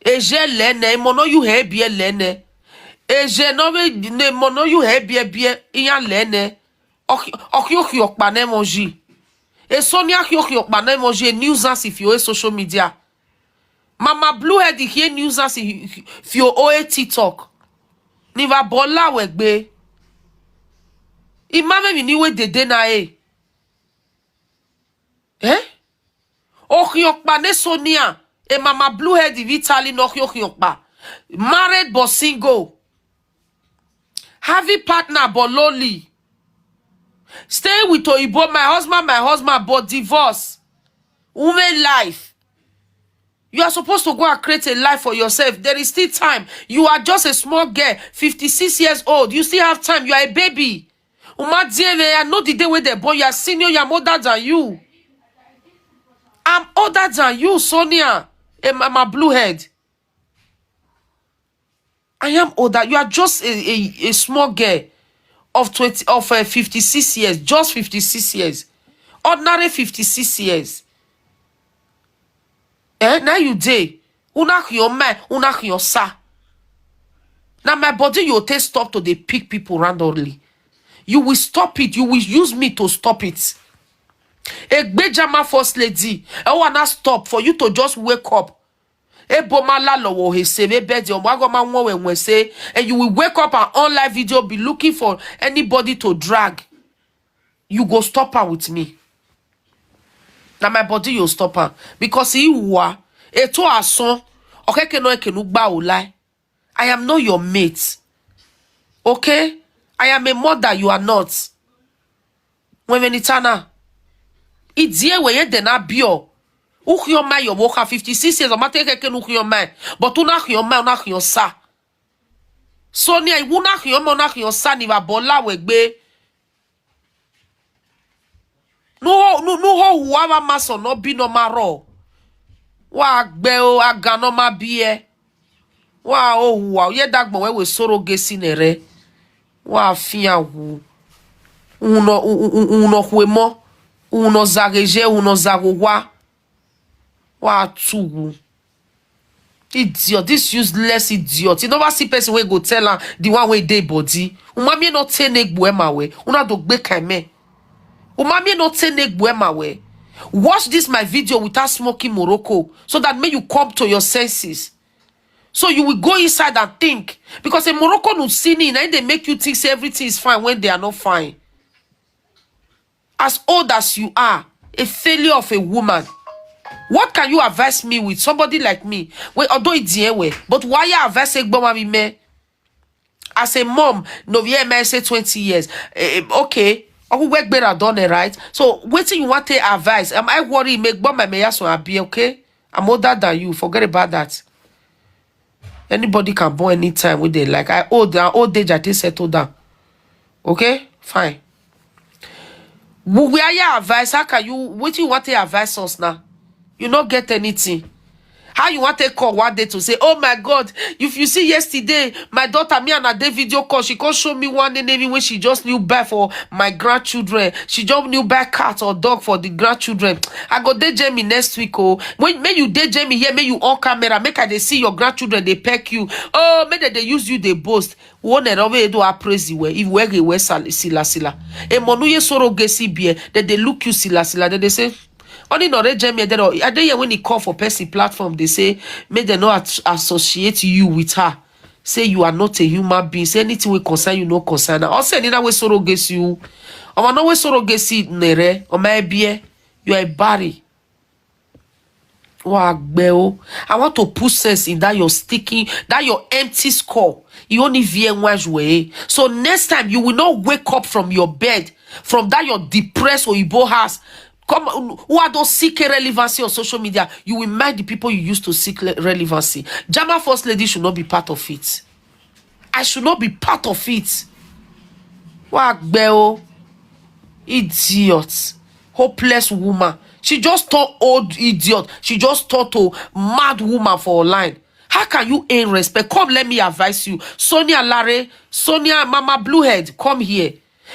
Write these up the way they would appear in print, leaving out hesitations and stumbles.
Eje lene, mono you hebie lene. Eje no ne mono you hebie bie iya lene. Okyo okpa ne moji. E Sonia okpa ne moji nuisance if you social media. Mama Bluehead here nuisance if you oe TikTok. Niva bola wegbe. Imame mi niwe dede na e. Okpa ne Sonia. E Mama Bluehead Vitali no okpa. Married but single. Having partner but lonely. Stay with Oibo, my husband, but divorce. Woman life. You are supposed to go and create a life for yourself. There is still time. You are just a small girl, 56 years old. You still have time. You are a baby. I know the day when they're born. You are senior, you are older than you. I'm older than you, Sonia. My Bluehead. I am older. You are just a small girl of 56 years. Just 56 years. Ordinary 56 years. Now you day. Unak your man, unak your sa. Now my body you take stop to the pick people randomly. You will stop it. You will use me to stop it. A Bejama first lady. I wanna stop for you to just wake up. And you will wake up and on live video be looking for anybody to drag. You go stop her with me. Now my body you stop her. Because he wa eto ason okay I am not your mate. Okay? I am a mother, you are not. When Venitana it's here where you dena bio. Your man, your worker 56 years, I'm take your man, but your man, your sa. Sonia, you your man, your son, if a bola wegbe. No, whoever must not be no maro. Wa gbeo agano ma biye. Wow, ye dagbo we soro gesi nere. Wa fiya wu. Uno huemo. Uno zageje, uno zagowa. Wow, too. Idiot, this useless idiot. You never see person where go tell her the one way day body. Umami not ten egg buema we. Una do gbe kaime. Umami not ten egg buema we. Watch this my video without smoking Morocco so that may you come to your senses. So you will go inside and think. Because a Morocco no sinning and they make you think say everything is fine when they are not fine. As old as you are, a failure of a woman. What can you advise me with somebody like me? Well, although it's way, but why you advise me? As a mom, no, yeah, say 20 years. Okay, I will work better done it, right? So, waiting you want to advise? Am I worried? Make bomb my mayor so I be okay? I'm older than you. Forget about that. Anybody can born anytime with it. Like I old age, I just settle down. Okay, fine. Where you advise? How can you? What you want to advise us now? You not get anything. How you want to call one day to say, oh my God, if you see yesterday, my daughter, me and her day video call, she can't show me one name when she just knew buy for my grandchildren. She just knew buy cat or dog for the grandchildren. I go day Jamie next week, oh. When you day Jamie here, may you on camera, make her they see your grandchildren, they peck you. Oh, may they use you, they boast. One and over do praise you if we get sila. E monuye soro gesi bie, that they look you sila, then they say, only no Jamie, I don't when he call for person platform, they say, may they not associate you with her. Say you are not a human being. Say anything will concern you, no concern. Also, any way soro gesi you. Or no way soro gesi nere, or maybe you are a body. I want to put sense in that you're sticking, that your empty skull. You only veer one way. So next time you will not wake up from your bed, from that you're depressed or Igbo house. Come, who are those seek relevancy on social media? You will mind the people you used to seek relevancy. Jama First Lady should not be part of it. I should not be part of it. Wagbeo, idiot, hopeless woman. She just turned old idiot. She just turned to mad woman for online. How can you earn respect? Come, let me advise you. Sonia Larry, Sonia Mama Bluehead, come here.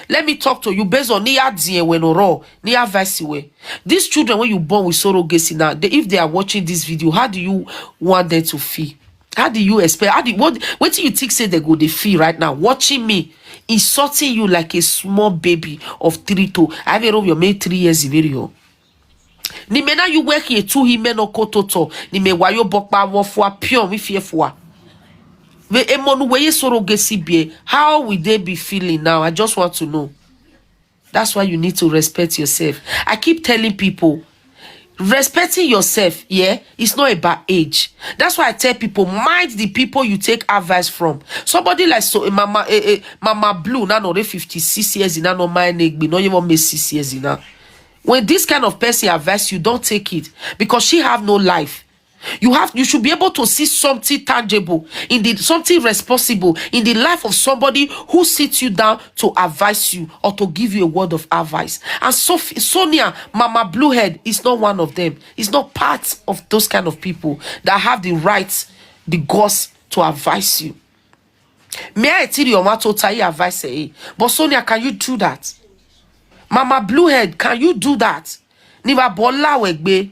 Let me talk to you based on niya diye when oro niya advice we. These children when you born with surrogacy now, if they are watching this video, how do you want them to feel? How do you expect? What do you think say they go they feel right now? Watching me, insulting you like a small baby of 3 to. I have your made 3 years video. Ni mena you work here 2 hime no kototo. Ni me wayo bokpa wofwa pion mi fiefwa. How will they be feeling now? I just want to know. That's why you need to respect yourself. I keep telling people, respecting yourself, yeah, it's not about age. That's why I tell people, mind the people you take advice from. Somebody like Mama Blue, now no 56 years in no mind be no even make 6 years in now. When this kind of person advice you, don't take it because she have no life. You should be able to see something tangible something responsible in the life of somebody who sits you down to advise you or to give you a word of advice. And Sonia, Mama Bluehead, is not one of them. It's not part of those kind of people that have the right, the guts to advise you. May I tell you what to tell you advice? But Sonia, can you do that? Mama Bluehead, can you do that? Niba bola wegbe.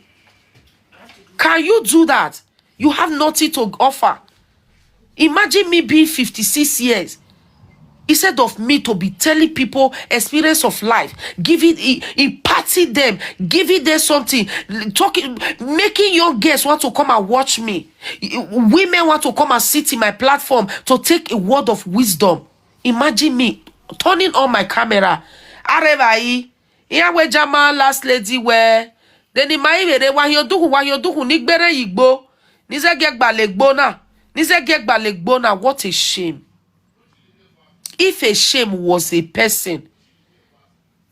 Can you do that? You have nothing to offer. Imagine me being 56 years. Instead of me to be telling people experience of life, imparting them, giving them something, talking, making young girls want to come and watch me. Women want to come and sit in my platform to take a word of wisdom. Imagine me turning on my camera. Arebai, here where Jama last lady where. Then in my way, why you do nigbere igbo. Nize gegba legbona. Nize gegba legbona. What a shame. If a shame was a person,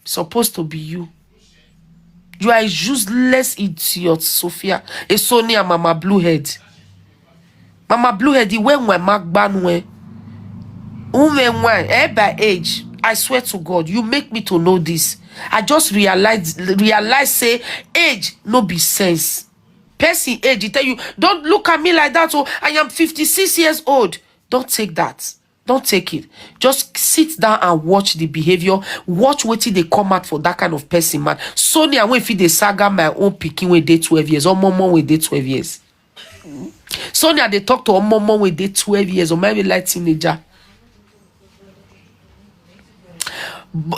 supposed to be you. You are a useless idiot, Sophia. A Sonia, Mama Bluehead. Mama Bluehead, the when Mark Banwe. By age. I swear to God, you make me to know this. I just realize say age no be sense. Person age, he tell you, don't look at me like that. Oh, I am 56 years old. Don't take that. Don't take it. Just sit down and watch the behavior. Watch what they come out for that kind of person, man. Sonia, when if they saga my own picking when they 12 years, or mom when they 12 years. Sonia, they talk to her mom when they 12 years, or maybe like teenager.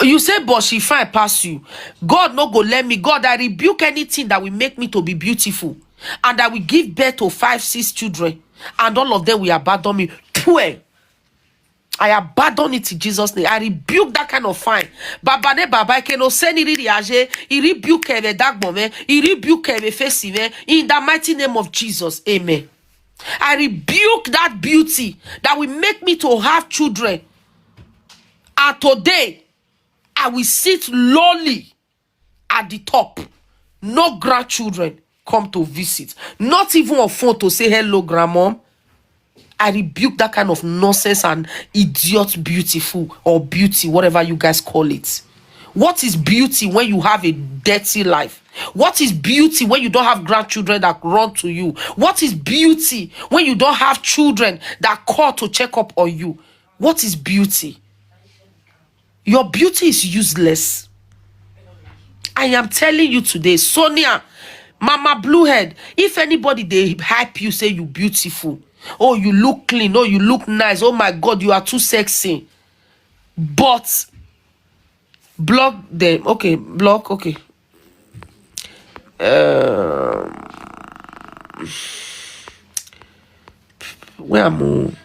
You say, but she fine pass you. God no go let me. God, I rebuke anything that will make me to be beautiful. And I will give birth to 5, 6 children. And all of them will abandon me. Pweh. I abandon it in Jesus' name. I rebuke that kind of fine. Baba ne baba ke no seni ri age. He rebuke the dark moment. He rebuke the face in the mighty name of Jesus. Amen. I rebuke that beauty that will make me to have children. And today, I will sit lowly at the top. No grandchildren come to visit. Not even a phone to say hello, grandma. I rebuke that kind of nonsense and idiot beautiful or beauty, whatever you guys call it. What is beauty when you have a dirty life? What is beauty when you don't have grandchildren that run to you? What is beauty when you don't have children that call to check up on you? What is beauty? Your beauty is useless. I am telling you today, Sonia, Mama Bluehead, if anybody they hype you, say you beautiful, oh you look clean, oh you look nice, oh my God, you are too sexy. But block them. Okay, block, okay. Where am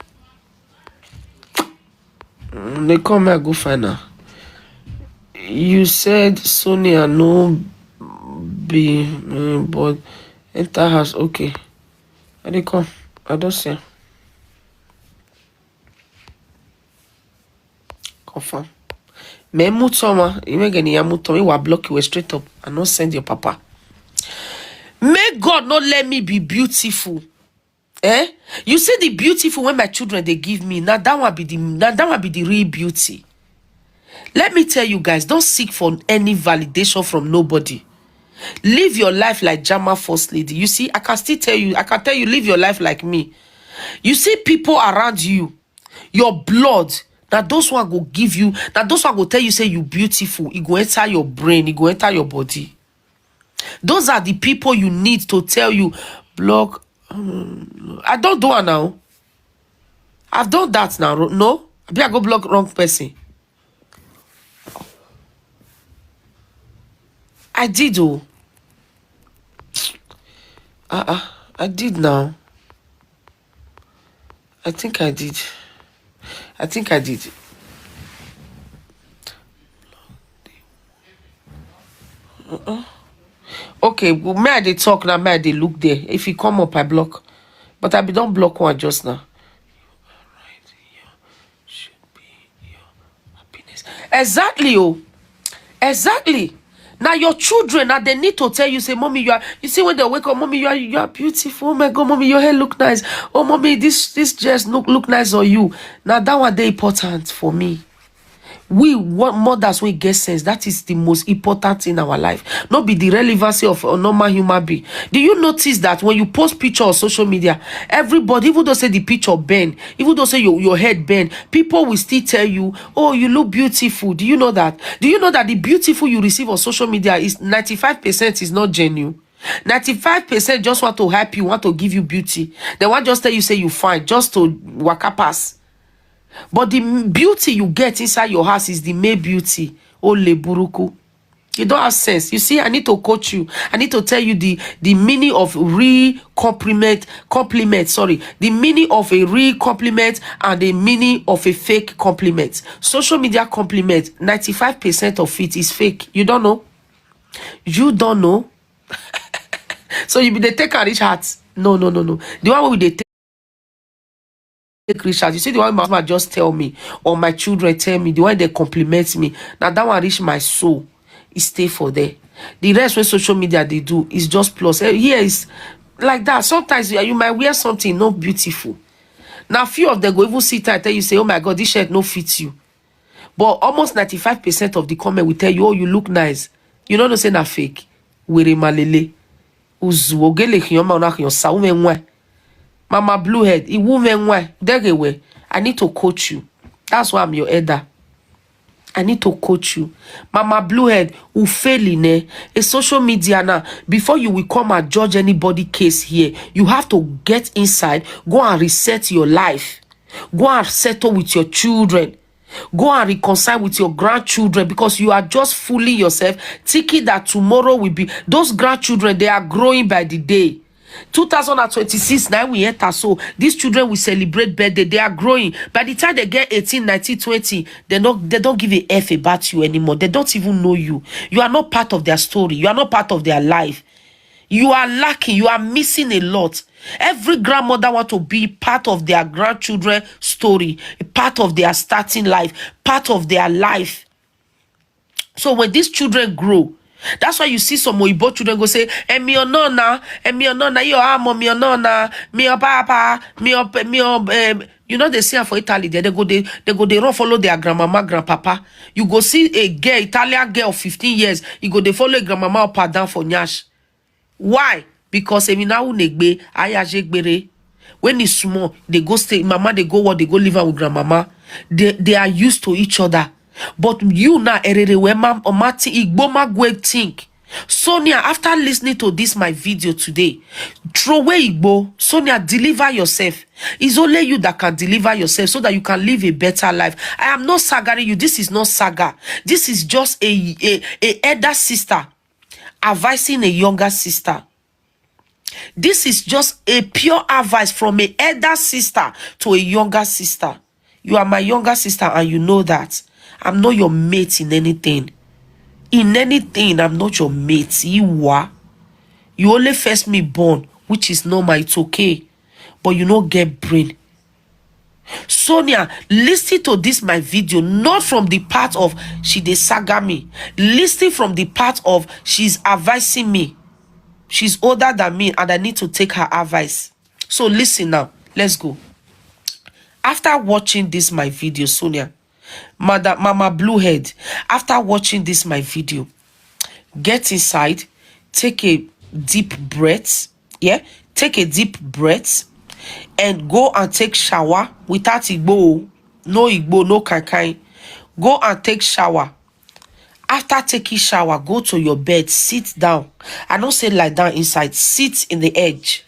I? They come here, go find her. You said Sonia no be but enter house. Okay. And they come. I don't see. Confirm. Me mutoma, you make any mutoma, you will block you straight up and not send your papa. May God not let me be beautiful. Eh? You see the beautiful when my children they give me. Now that one be the real beauty. Let me tell you guys, don't seek for any validation from nobody. Live your life like Jama First Lady. You see, I can tell you, live your life like me. You see people around you, your blood, Now those one go give you, now those one go tell you say you beautiful. It go enter your brain, it go enter your body. Those are the people you need to tell you, block. I don't do it now. I've done that now. No? I go block wrong person. I did, oh. I did now. I think I did. Okay, well, may I dey talk now, may I dey look there. If you come up, I block. But I be don't block one just now. Should be your happiness. Exactly, oh. Exactly. Now your children, now they need to tell you, say, mommy, you see when they wake up, mommy, you are beautiful. Oh my God, mommy, your hair look nice. Oh, mommy, this dress look nice on you. Now that one they important for me. We want mothers we get sense. That is the most important thing in our life. Not be the relevancy of a normal human being. Do you notice that when you post picture on social media, everybody, even though say the picture bend, even though say your head bend, people will still tell you, oh, you look beautiful. Do you know that? Do you know that the beautiful you receive on social media is 95% is not genuine? 95% just want to hype you, want to give you beauty. They want just tell you say you fine, just to waka pass. But the beauty you get inside your house is the male beauty. Ole buruku. You don't have sense. You see, I need to coach you. I need to tell you the meaning of compliment. Sorry. The meaning of a real compliment and the meaning of a fake compliment. Social media compliment, 95% of it is fake. You don't know? You don't know? So you be the take and reach heart. No. The one where they take reach out. You see the one my husband just tell me, or my children tell me, the one they compliment me. Now that one reach my soul. It stay for there. The rest when social media they do is just plus. Here is like that. Sometimes you might wear something not beautiful. Now few of them go even sit and tell you, say, oh my God, this shirt no fits you. But almost 95% of the comment will tell you, oh, you look nice. You know, no say na fake. Were malele. Uzu ogele kiyoma ona kiyosa ume Mama Bluehead, I need to coach you. That's why I'm your elder. I need to coach you. Mama Bluehead, ufeli a social media now. Before you will come and judge anybody case here, you have to get inside, go and reset your life. Go and settle with your children. Go and reconcile with your grandchildren, because you are just fooling yourself, thinking that tomorrow will be. Those grandchildren, they are growing by the day. 2026 now we enter, so these children will celebrate birthday. They are growing. By the time they get 18, 19, 20, they don't give a F about you anymore. They don't even know you. You are not part of their story. You are not part of their life. You are lacking. You are missing a lot. Every grandmother want to be part of their grandchildren's story, part of their starting life, part of their life. So when these children grow, that's why you see some Oyibo children go say, mi onona, yo amo, mi onona, mi papa, you know they say for Italy, they go they run follow their grandmama, grandpapa. You go see a girl, Italian girl of 15 years, you go they follow grandmama up and down for nyash. Why? Because negbe ayajegbere. When it's small, they go stay, mama they go what they go live with grandmama. They are used to each other. But you now think. Sonia, after listening to this my video today, throw away Igbo. Sonia, deliver yourself. It's only you that can deliver yourself so that you can live a better life. I am not sagaring you. This is not saga. This is just a elder sister advising a younger sister. This is just a pure advice from an elder sister to a younger sister. You are my younger sister and you know that. I'm not your mate in anything. In anything, I'm not your mate. You are. You only first me born, which is normal. It's okay. But you don't get brain. Sonia, listen to this my video, not from the part of she dey saga me. Listen from the part of she's advising me. She's older than me and I need to take her advice. So listen now. Let's go. After watching this my video, Sonia, Mama Bluehead, after watching this my video, get inside, take a deep breath. Yeah, take a deep breath and go and take shower without Igbo. No igbo, no kai. Go and take shower. After taking shower, go to your bed, sit down. I don't say lie down inside, sit in the edge.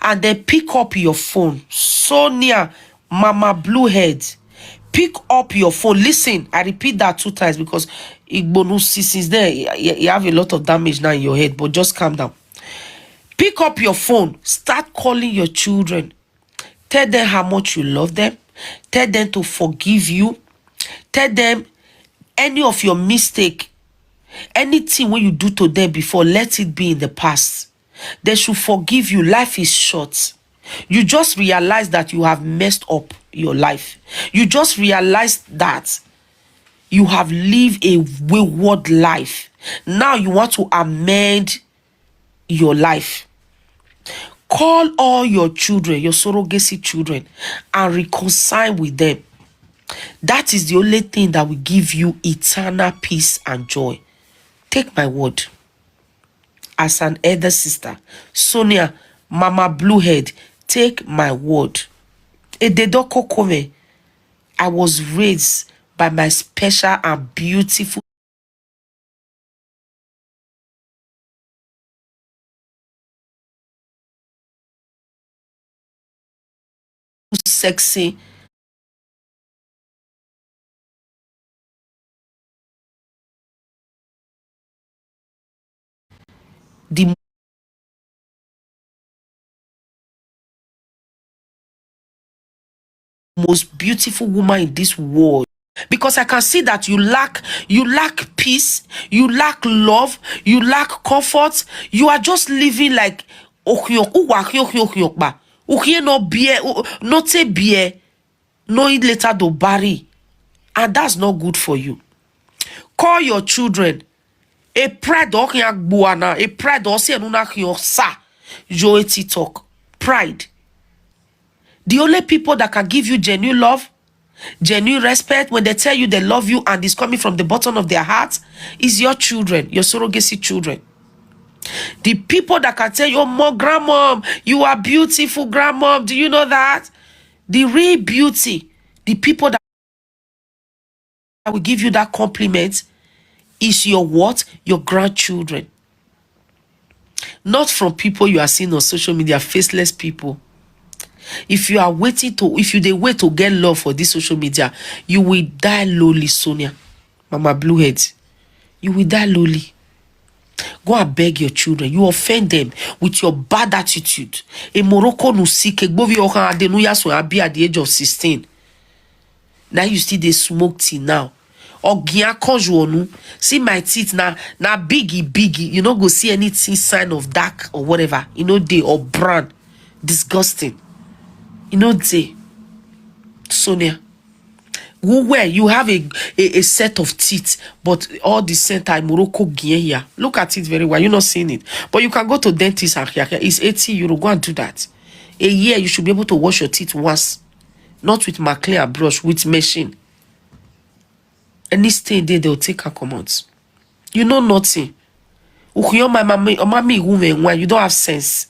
And then pick up your phone. Sonia, Mama Bluehead, pick up your phone. Listen, I repeat that 2 times because since there, you have a lot of damage now in your head, but just calm down. Pick up your phone. Start calling your children. Tell them how much you love them. Tell them to forgive you. Tell them any of your mistake, anything when you do to them before, let it be in the past. They should forgive you. Life is short. You just realize that you have messed up your life. You just realize that you have lived a wayward life. Now you want to amend your life. Call all your children, your surrogacy children, and reconcile with them. That is the only thing that will give you eternal peace and joy. Take my word. As an elder sister, Sonia, Mama Bluehead, take my word. I was raised by my special and beautiful, sexy, the most beautiful woman in this world. Because I can see that you lack peace, you lack love, you lack comfort. You are just living like no beer, not a beer, no eat later do bury. And that's not good for you. Call your children. A pride a pride sa joeti talk. Pride. The only people that can give you genuine love, genuine respect, when they tell you they love you and it's coming from the bottom of their heart, is your children, your surrogacy children. The people that can tell you, oh, more grandmom, you are beautiful, grandmom. Do you know that? The real beauty, the people that will give you that compliment is your what? Your grandchildren. Not from people you are seeing on social media, faceless people. If you are waiting to, if you they wait to get love for this social media, you will die lowly, Sonia, Mama Bluehead. You will die lowly. Go and beg your children. You offend them with your bad attitude. A Morocco no sick, at the age of 16. Now you still they smoke tea now. Or see my teeth now biggie. You don't go see anything sign of dark or whatever. You know they or brown. Disgusting. You know they. Sonia. Where you have a set of teeth, but all the center Morocco gear here. Look at it very well. You're not seeing it. But you can go to dentist and here. It's 80 euro. Go and do that. A year you should be able to wash your teeth once. Not with my clear brush, with machine. Any stain there, they'll take her come out. You know nothing. You don't have sense.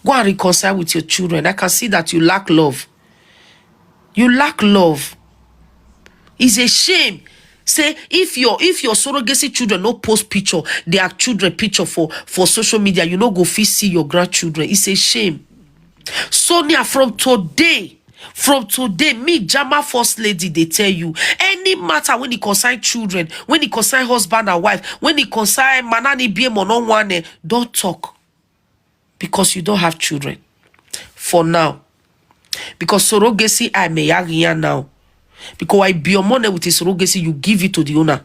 Go and reconcile with your children. I can see that you lack love. You lack love. It's a shame. Say if your surrogacy children no post picture, their children picture for social media, you no go fit see your grandchildren. It's a shame. Sonia, from today, me, Jama First Lady, they tell you, any matter when it concern children, when it concern husband and wife, when it concern manani be one, don't talk. Because you don't have children. For now. Because surrogacy, I may yag now. Because I be your money with his surrogacy, you give it to the owner.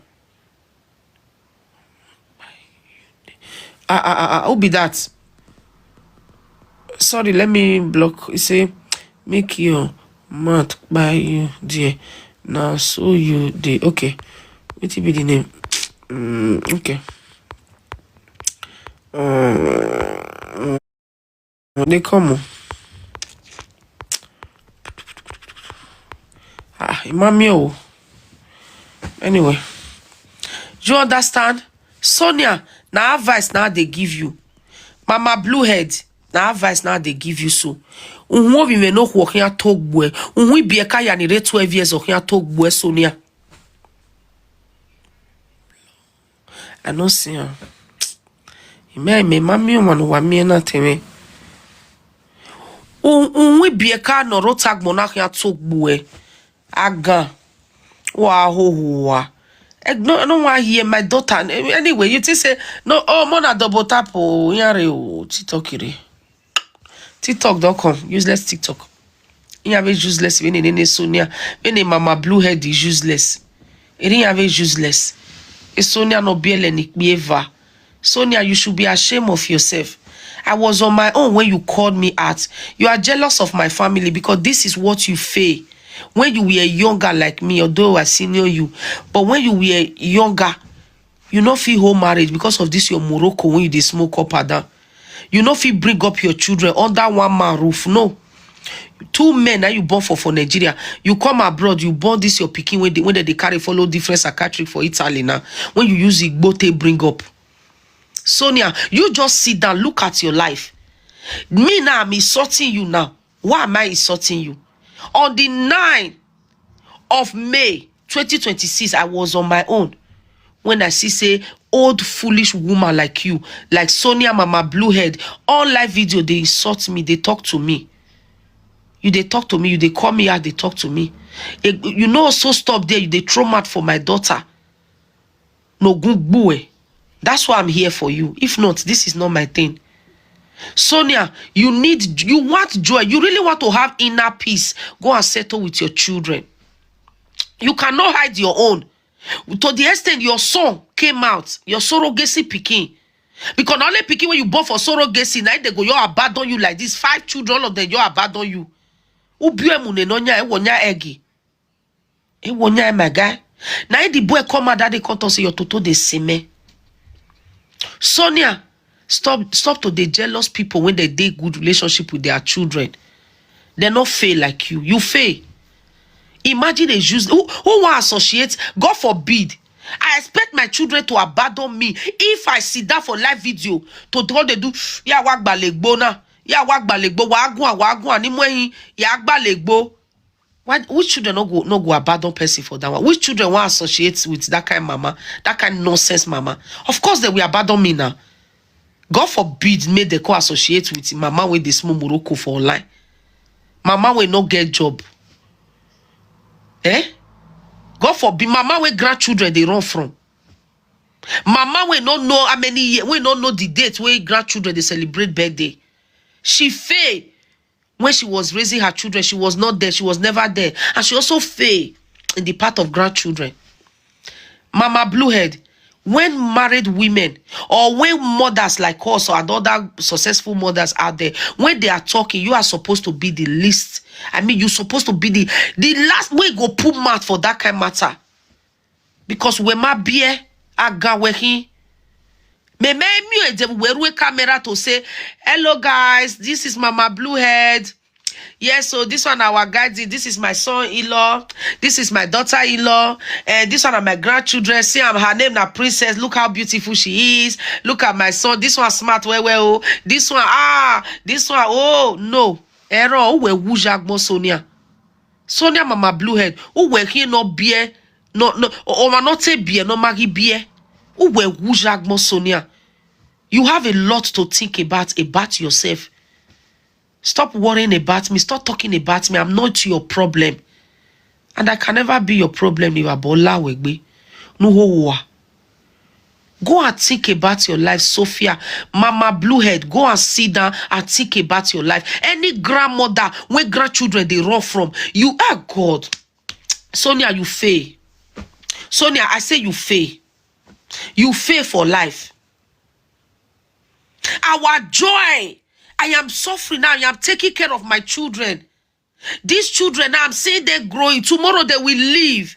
Who be that? Sorry, let me block. You say, make your mouth by you, dear. Now, so you, dear. Okay. What will be the name? Okay. They come. Mamio. Anyway, you understand? Sonia, now advice now they give you. Mama Bluehead, Now advice now they give you so. Unwo we may not work here talk boy. Unwi be a kaya ni 12 years of here talk boy Sonia. I don't see her. Me mami wa me na teme. Unwi be a car no rotag monarch here talk boy. Aga. Wa ho wa. No want hear my daughter. Anyway, you say no. Oh, mona double tap o yare o TikTok. TikTok.com, useless TikTok. You have useless. When in Sonia, when mama blue head is useless. It ain't have useless. Sonia no be ever. Sonia, you should be ashamed of yourself. I was on my own when you called me out. You are jealous of my family because this is what you feel. When you were younger like me, although I senior you, but when you were younger, you not feel home marriage because of this your Morocco when you dey smoke up and down. You not feel bring up your children under one man roof. No. 2 men that you born for Nigeria. You come abroad, you born this your picking when they carry follow different psychiatric for Italy now. When you use Igbote bring up. Sonia, you just sit down, look at your life. Me now, I'm insulting you now. Why am I insulting you? On the 9th of May 2026, I was on my own. When I see say old foolish woman like you, like Sonia Mama Bluehead, on live video, they insult me, they talk to me. They talk to me, they call me out, they talk to me. You know, so stop there, they throw mad for my daughter. No good boy. That's why I'm here for you. If not, this is not my thing. Sonia, you want joy. You really want to have inner peace. Go and settle with your children. You cannot hide your own. To the extent your son came out, your surrogacy picking. Because only picking when you born for surrogacy, now they go, you abandon you like this. 5 children, all of them, you abandon you. Ubiwe mune nonya, wonya egi. Wonya my guy. Now the boy come out that they come to say your toto de seme. Sonia, stop to the jealous people when they dey good relationship with their children. They not fail like you. You fail. Imagine a use who want associate. God forbid. I expect my children to abandon me if I sit down for live video to all they do. Ya wak balegbo na. Ya wak balegbo. Wagwan ni mwen ya balegbo. Which children no go abandon person for that one? Which children want associate with that kind of mama, that kind of nonsense mama? Of course they will abandon me now. God forbid me they co associate with mama with this small Morocco for online. Mama will not get job. God forbid mama with grandchildren they run from. Mama will not know how many years, we not know the date where grandchildren they celebrate birthday. She failed when she was raising her children. She was not there. She was never there. And she also failed in the part of grandchildren. Mama Bluehead, when married women or when mothers like us or other successful mothers out there, when they are talking, you are supposed to be the least. I mean, you're supposed to be the last way go put mouth for that kind of matter. Because when my beer aga wehi, me camera to say, hello guys, this is Mama Bluehead. Yes, so this one our guide, this is my son-in-law, this is my daughter-in-law, and this one are my grandchildren. See, her name na Princess. Look how beautiful she is. Look at my son. This one smart, well. This one, oh no. Error, we wujagmo Sonia. Sonia Mama Bluehead. Who we here no beer, no, or not say beer, no magi beer. Who we wujagmo Sonia. You have a lot to think about yourself. Stop worrying about me. Stop talking about me. I'm not your problem. And I can never be your problem. Go and think about your life, Sophia. Mama Bluehead, go and sit down and think about your life. Any grandmother, when grandchildren, they run from, you are God. Sonia, you fail. Sonia, I say you fail. You fail for life. Our joy. I am suffering now. I am taking care of my children. These children now, I'm seeing them growing. Tomorrow they will leave.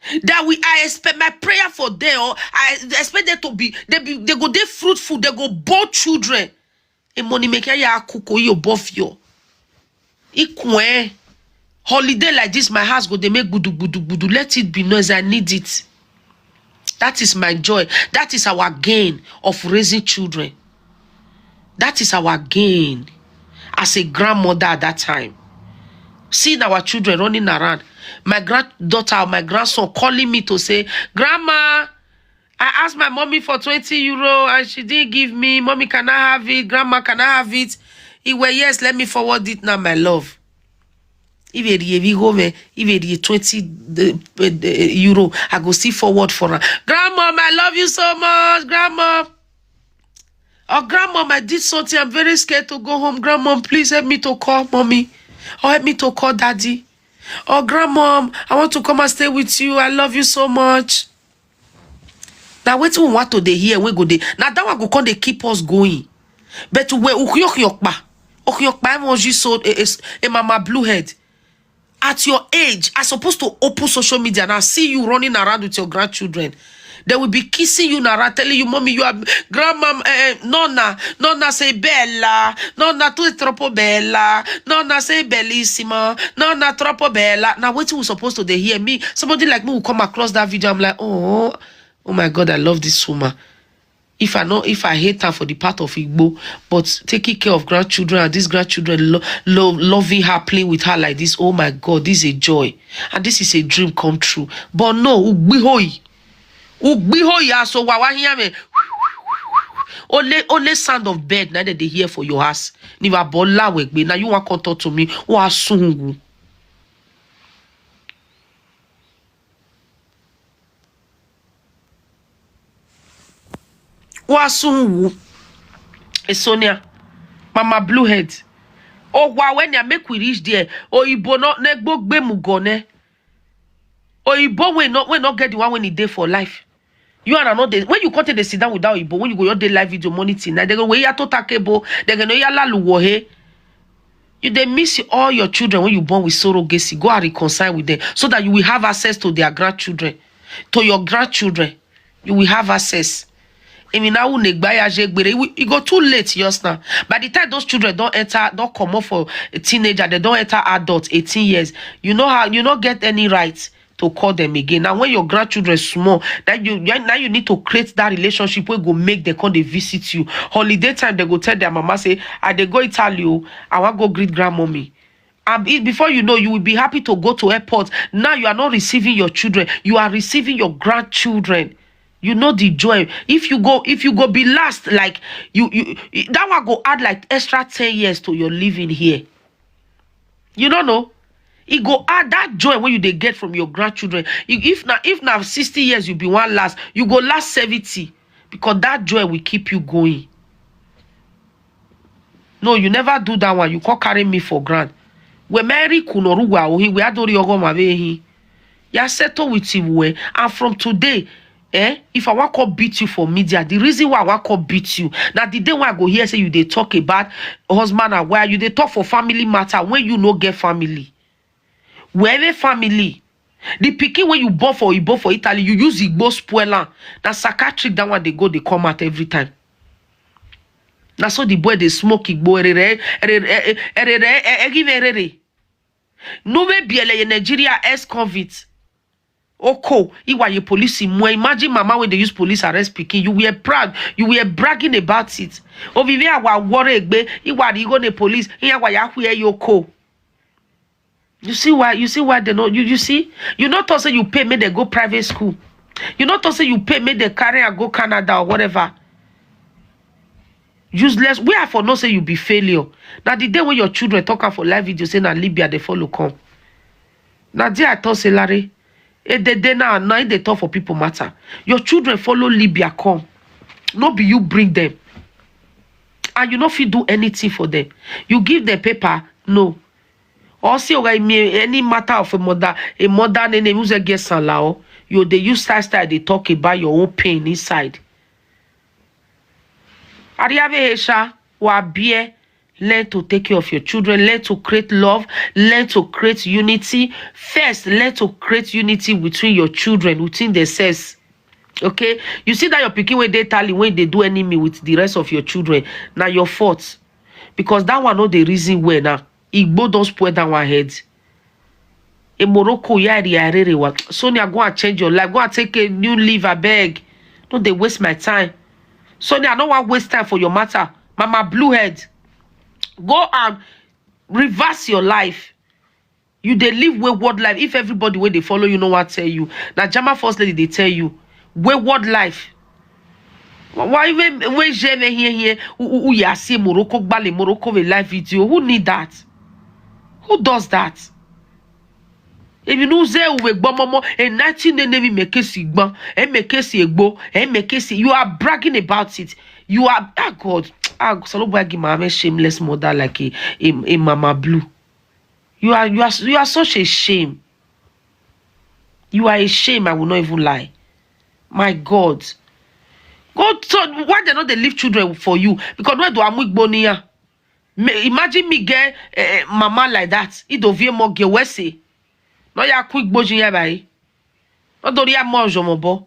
I expect my prayer for them. Or I expect them to be. They go. They fruitful. They go born children. E money make ya kuko yo both yo. Ikwe holiday like this. My house go. They make budu. Let it be noise. I need it. That is my joy. That is our gain of raising children. That is our gain as a grandmother at that time. Seeing our children running around. My granddaughter or my grandson calling me to say, Grandma, I asked my mommy for 20 euro and she didn't give me. Mommy, can I have it? Grandma, can I have it? He went, yes, let me forward it now, my love. If it 20 euro, I go see forward for her. Grandma, I love you so much, Grandma. Oh, Grandma, I did something. I'm very scared to go home. Grandma, please help me to call Mommy. Or help me to call Daddy. Oh, Grandma, I want to come and stay with you. I love you so much. Now, wait till we want to dey hear, we go dey. Now, that one go come, they keep us going. But we so a mama blue head. At your age, I'm supposed to open social media and I see you running around with your grandchildren. They will be kissing you now, telling you, Mommy, you are grandma, nonna say bella, nonna tu è troppo bella, nonna say bellissima, nonna troppo bella. Now, what you supposed to they hear me? Somebody like me will come across that video. I'm like, oh my God, I love this woman. If I hate her for the part of Igbo, but taking care of grandchildren and these grandchildren loving her, playing with her like this, oh my God, this is a joy. And this is a dream come true. But no, so wawa hear me. Only sound of bed now that they hear for your house. Niva bola wegbe. Now you want to talk to me. Wa sungu. Wa sungu. Sonia. Mama Bluehead. Oh wow, when you make we reach there. Oh ibo no negbo gbe mugone. Oh ibo we not get the one when he day for life. You are not when you come to the sit down without Igbo, when you go your day live video monitor, now they go where you to takebo, they go ya la luwohe. You they miss all your children when you born with surrogacy. Go and reconcile with them so that you will have access to their grandchildren, to your grandchildren. You will have access. I mean, now it go too late just now. By the time those children don't come up for a teenager, they don't enter adult 18 years. You know how you not get any rights to call them again. Now, when your grandchildren small, now you need to create that relationship where go make them come they visit you. Holiday time, they go tell their mama, say, they go Italy, I want to go greet grandmommy. And before you know, you will be happy to go to airport. Now you are not receiving your children, you are receiving your grandchildren. You know the joy. If you go be last, like you that one go add like extra 10 years to your living here. You don't know. It go add that joy when they get from your grandchildren. If now 60 years you be one last, you go last 70 because that joy will keep you going. No, you never do that one. You can't carry me for granted. We marry kunoruwa we adori ogomavehi. Ya settle with him we. And from today, if I want to beat you for media, the reason why I want to beat you, now the day when I go here say you they talk about husband and wife, you they talk for family matter when you no get family. Wherever family, the picking when you bought for Italy, you use Igbo spoiler. Now psychiatric that one they go, they come out every time. Now so the boy they smoke Igbo no be in Nigeria ex-convict. Oko, iwa ye police more. Imagine mama when they use police arrest picking. You were proud. You were bragging about it. Ovive awa worry egbe. Iwa you go the police. Iwa yahu ye yoko. You see why they know you see? You not also you pay me they go private school. You not also you pay me they carry and go Canada or whatever. Useless. We are for no say you be failure. Now the day when your children talk for live video say na Libya they follow come. Now there I thought say Larry. They now they talk for people matter. Your children follow Libya come. No be you bring them. And you not fit do anything for them. You give them paper, no. Also, any matter of a mother name use a guest allow you they use style they talk about your own pain inside. Ariave Hesha wa beer. Learn to take care of your children. Learn to create love. Learn to create unity. First, learn to create unity between your children, within themselves. Okay? You see that your picking when they tally when they do enemy with the rest of your children. Now your fault. Because that one not the reason where now. Igbo don't spoil that one head. In Morocco, Sonia, go and change your life. Go and take a new leave, I beg. Don't they waste my time. Sonia, I don't want to waste time for your matter. Mama Bluehead, go and reverse your life. You they live wayward life. If everybody where they follow you know what tell you. Now Jama First Lady they tell you wayward life. Why when Jeme here who ya see Morocco Bali Morocco with live video? Who need that? Who does that? If you know say we gbomomo and 19 enemy make sigban and make egbo and make you are bragging about it. You are God. So mama shameless mother like a Mama Blue. You are such a shame. You are a shame. I will not even lie. My God. God, so why they not they leave children for you? Because why do I make bonia? Imagine me get mama like that. It do vie mo get wese. No ya quick bojin ya bai. No do ya mo jomobo.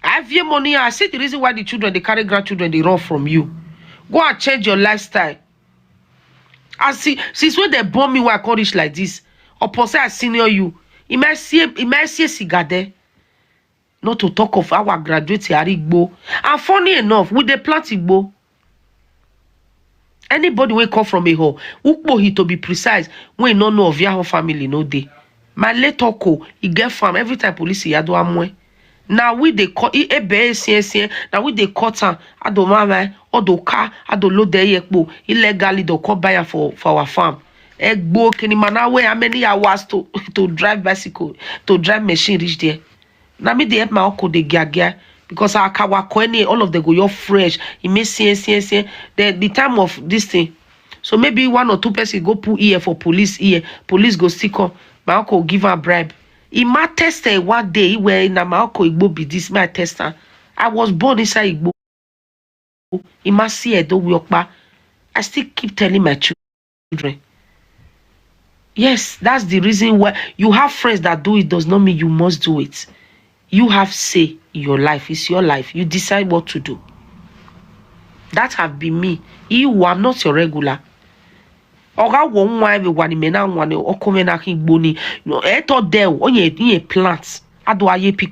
I vie money. I say the reason why the children they carry grandchildren they run from you. Go and change your lifestyle. I see since when they born me why I call this like this. Or say I senior you. It might see sigade. Not to talk of our graduates Igbo. And funny enough, with the plant Igbo, anybody will come from a hole. Ukbo he to be precise. When no know of your family no day. My late oko, he get farm every time police yado amwe. Now we they cut now we they cut am ado mama odo car ado load the ekbo illegally do come buy for our farm. Egbo kenimana way how many hours to drive bicycle to drive machine reach there. Now me they help my uncle the gaga because our kawakweni all of them go your fresh. It may see the time of this thing. So maybe 1 or 2 person go put ear for police ear. Police go stick on. My uncle give her a bribe. He might test her one day where in my uncle Igbo be this my tester. I was born inside Igbo. He must see her do work back. I still keep telling my children. Yes, that's the reason why you have friends that do it does not mean you must do it. You have say in your life. It's your life. You decide what to do. That have been me. You are not your regular. Oga won why be one mena one o come na kin gboni. No e to there on ye plant. Ado aye pick